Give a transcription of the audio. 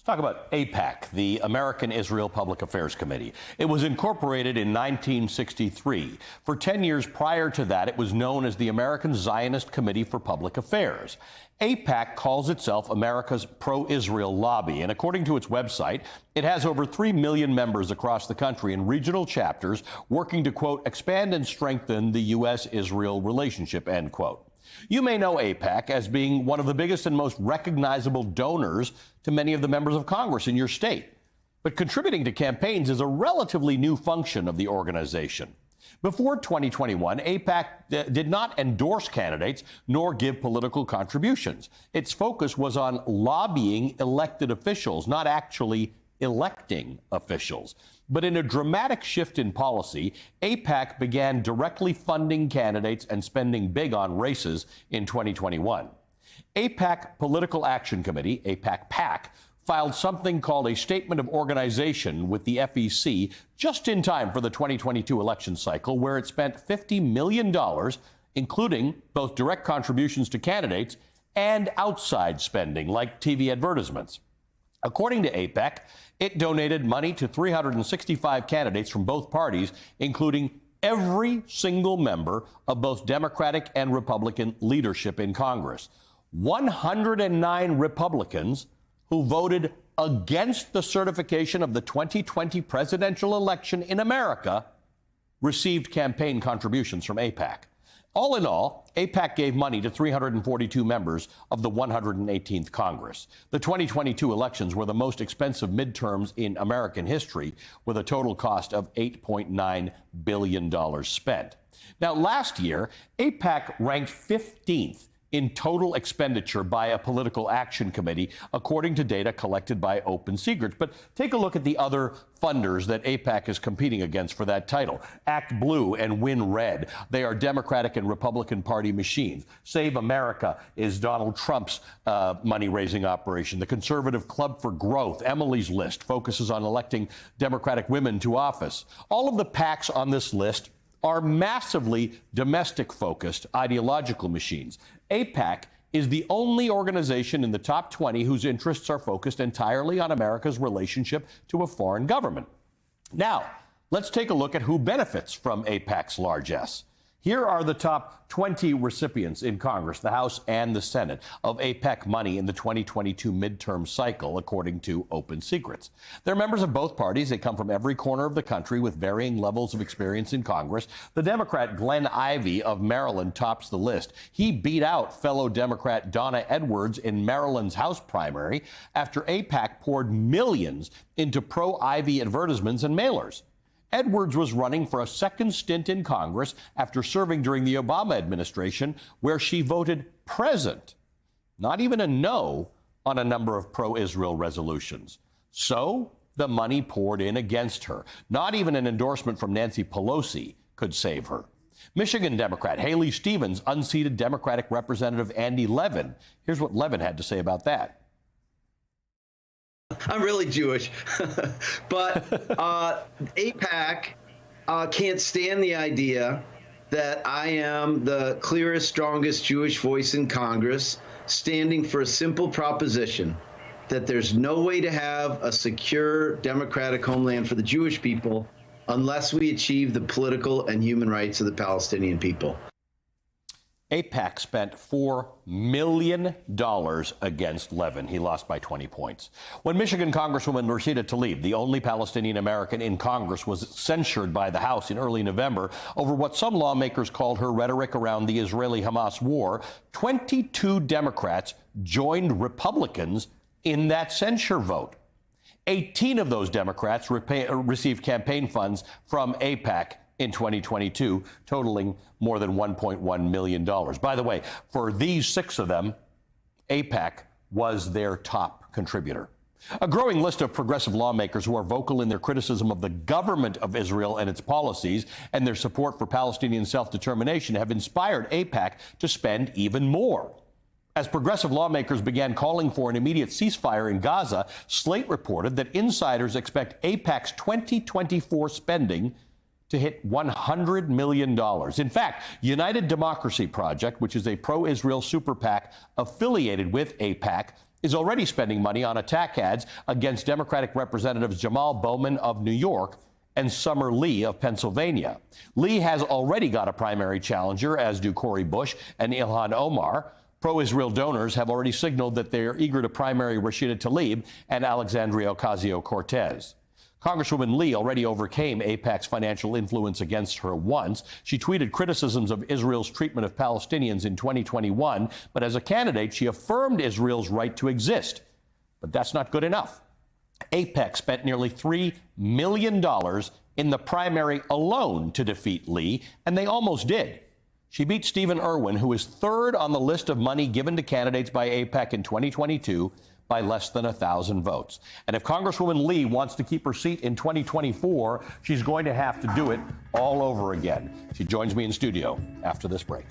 Let's talk about AIPAC, the American Israel Public Affairs Committee. It was incorporated in 1963. For 10 years prior to that, it was known as the American Zionist Committee for Public Affairs. AIPAC calls itself America's pro-Israel lobby, and according to its website, it has over 3 million members across the country in regional chapters working to, quote, expand and strengthen the U.S.-Israel relationship, end quote. You may know AIPAC as being one of the biggest and most recognizable donors to many of the members of Congress in your state. But contributing to campaigns is a relatively new function of the organization. Before 2021, AIPAC did not endorse candidates nor give political contributions. Its focus was on lobbying elected officials, not actually electing officials. But in a dramatic shift in policy, AIPAC began directly funding candidates and spending big on races in 2021. AIPAC Political Action Committee, AIPAC-PAC, filed something called a Statement of Organization with the FEC just in time for the 2022 election cycle, where it spent $50 million, including both direct contributions to candidates and outside spending, like TV advertisements. According to AIPAC, it donated money to 365 candidates from both parties, including every single member of both Democratic and Republican leadership in Congress. 109 Republicans who voted against the certification of the 2020 presidential election in America received campaign contributions from AIPAC. All in all, AIPAC gave money to 342 members of the 118th Congress. The 2022 elections were the most expensive midterms in American history, with a total cost of $8.9 billion spent. Now, last year, AIPAC ranked 15th in total expenditure by a political action committee, according to data collected by Open Secrets. But take a look at the other funders that AIPAC is competing against for that title. Act Blue and Win Red. They are Democratic and Republican Party machines. Save America is Donald Trump's money-raising operation. The Conservative Club for Growth, Emily's List, focuses on electing Democratic women to office. All of the PACs on this list are massively domestic-focused ideological machines. AIPAC is the only organization in the top 20 whose interests are focused entirely on America's relationship to a foreign government. Now, let's take a look at who benefits from AIPAC's largesse. Here are the top 20 recipients in Congress, the House and the Senate, of AIPAC money in the 2022 midterm cycle, according to Open Secrets. They're members of both parties. They come from every corner of the country with varying levels of experience in Congress. The Democrat Glenn Ivey of Maryland tops the list. He beat out fellow Democrat Donna Edwards in Maryland's House primary after AIPAC poured millions into pro-Ivey advertisements and mailers. Edwards was running for a second stint in Congress after serving during the Obama administration, where she voted present, not even a no, on a number of pro-Israel resolutions. So the money poured in against her. Not even an endorsement from Nancy Pelosi could save her. Michigan Democrat Haley Stevens unseated Democratic Representative Andy Levin. Here's what Levin had to say about that. I'm really Jewish, but AIPAC can't stand the idea that I am the clearest, strongest Jewish voice in Congress, standing for a simple proposition that there's no way to have a secure democratic homeland for the Jewish people unless we achieve the political and human rights of the Palestinian people. AIPAC spent $4 million against Levin. He lost by 20 points. When Michigan Congresswoman Rashida Tlaib, the only Palestinian American in Congress, was censured by the House in early November over what some lawmakers called her rhetoric around the Israeli-Hamas war, 22 Democrats joined Republicans in that censure vote. 18 of those Democrats received campaign funds from AIPAC in 2022, totaling more than $1.1 million. By the way, for these 6 of them, AIPAC was their top contributor. A growing list of progressive lawmakers who are vocal in their criticism of the government of Israel and its policies and their support for Palestinian self-determination have inspired AIPAC to spend even more. As progressive lawmakers began calling for an immediate ceasefire in Gaza, Slate reported that insiders expect AIPAC's 2024 spending to hit $100 million. In fact, United Democracy Project, which is a pro-Israel super PAC affiliated with AIPAC, is already spending money on attack ads against Democratic Representatives Jamal Bowman of New York and Summer Lee of Pennsylvania. Lee has already got a primary challenger, as do Cori Bush and Ilhan Omar. Pro-Israel donors have already signaled that they are eager to primary Rashida Tlaib and Alexandria Ocasio-Cortez. Congresswoman Lee already overcame AIPAC's financial influence against her once. She tweeted criticisms of Israel's treatment of Palestinians in 2021, but as a candidate, she affirmed Israel's right to exist. But that's not good enough. AIPAC spent nearly $3 million in the primary alone to defeat Lee, and they almost did. She beat Stephen Irwin, who is third on the list of money given to candidates by AIPAC in 2022, by less than 1,000 votes. And if Congresswoman Lee wants to keep her seat in 2024, she's going to have to do it all over again. She joins me in studio after this break.